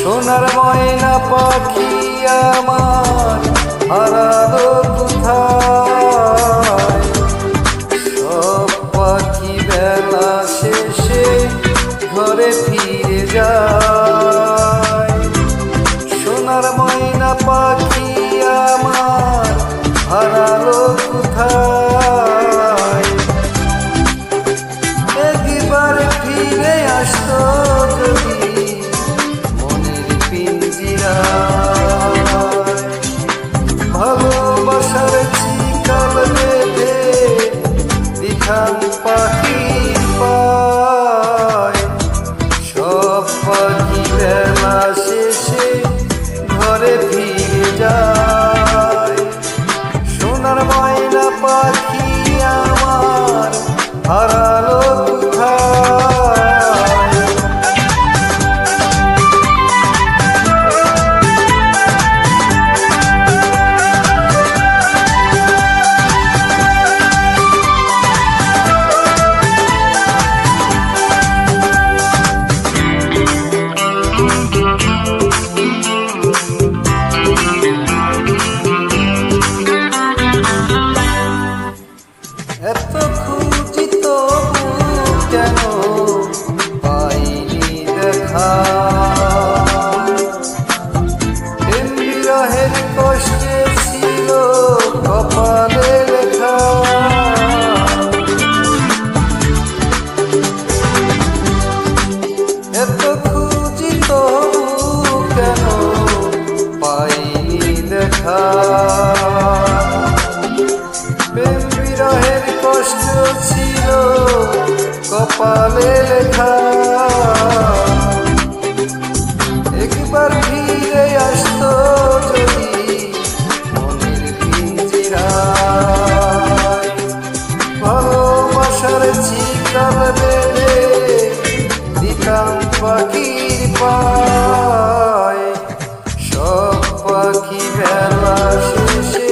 সোনার ময়না পাখি আমার হারালো কোথায়। সব পাখি বেলা শেষে ঘরে ফিরে যায়। সোনার ময়না পাখি আমার হারালো কোথায়। একবার ফিরে আসতো যদি মনের পিঞ্জিরায়। ভালোবাসার চিকাল বেঁধে দিতাম পাখি পায়। সব পাখি বেলা শেষে ঘরে ফিরে যায়। সোনার ময়না পাখি আমার হারালো এত খুঁজি তবু কেন পাইনি দেখা। প্রেম বিরহের কষ্টে ছিল কপালে লেখা। এত খুঁজি তবু কেন পাইনি দেখা। প্রেম বিরহের কষ্ট ছিল কপালে লেখা। একবার ফিরে আসতো যদি মনের পিঞ্জিরায়। ভালোবাসার চিকাল বেঁধে দিতাম পাখির পায়। সব পাখি বেলা শেষে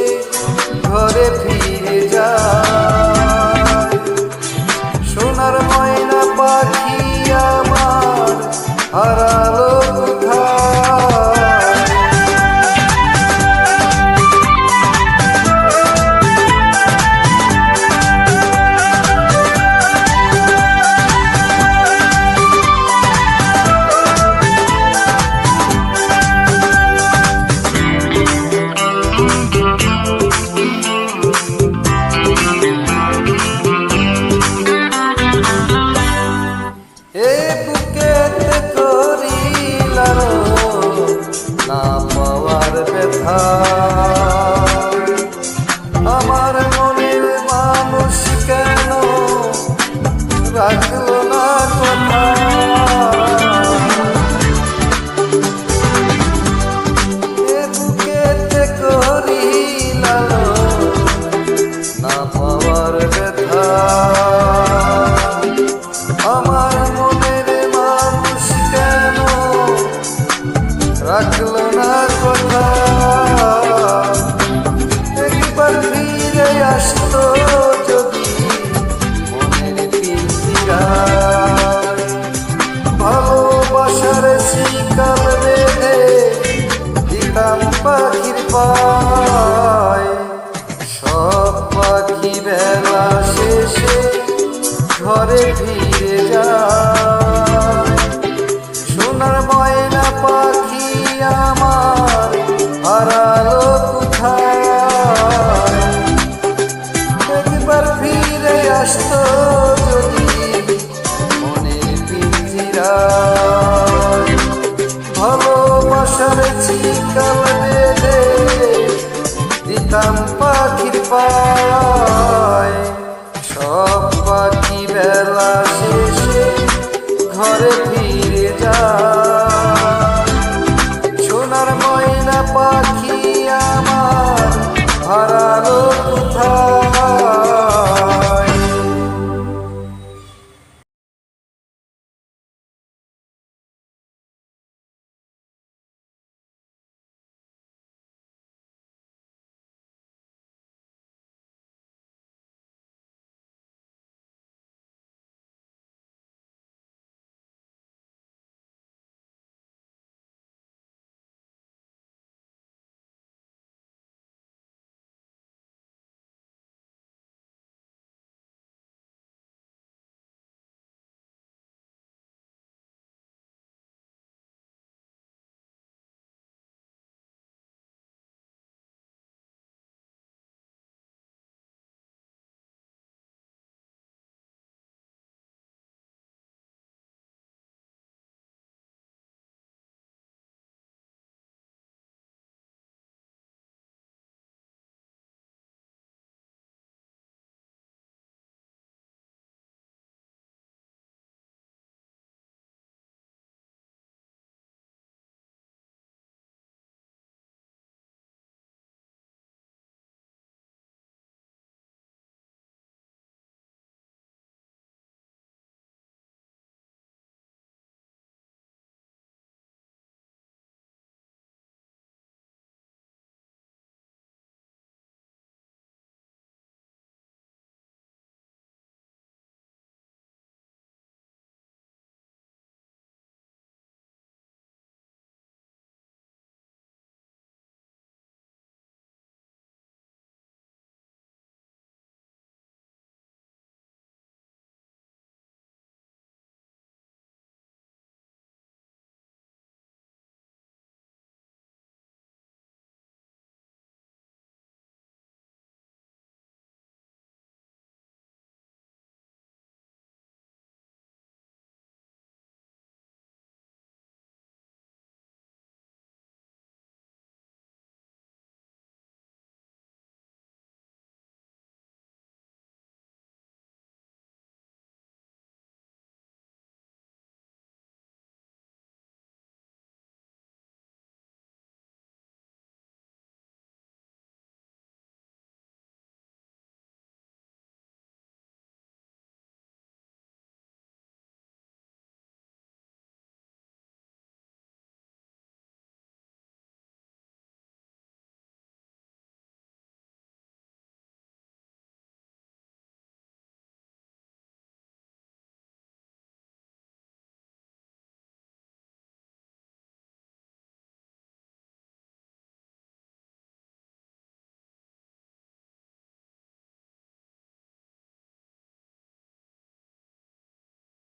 ঘরে ফিরে যায়। সোনার ময়না পাখি আমার হারালো কোথায়। না পাওয়ার ব্যথা আমার মনের মানুষ কেন রাখলো না কথা। বুকেতে করি লালন না পাওয়ার ব্যথা আমার মনের মানুষ কেন রাখলো না কথা। একবার ফিরে আসতো যদি মনের পিঞ্জিরায়। ভালোবাসার চিকাল বেঁধে দিতাম পাখির পায়। সব পাখি বেলা শেষে ঘরে ফিরে যায়। সোনার ময়না পাখি আমার হারালো কোথায়। একবার ফিরে আসতো যদি মনের পিঞ্জিরায়। ভালোবাসার চিকাল বেঁধে দিতাম পাখির পায়।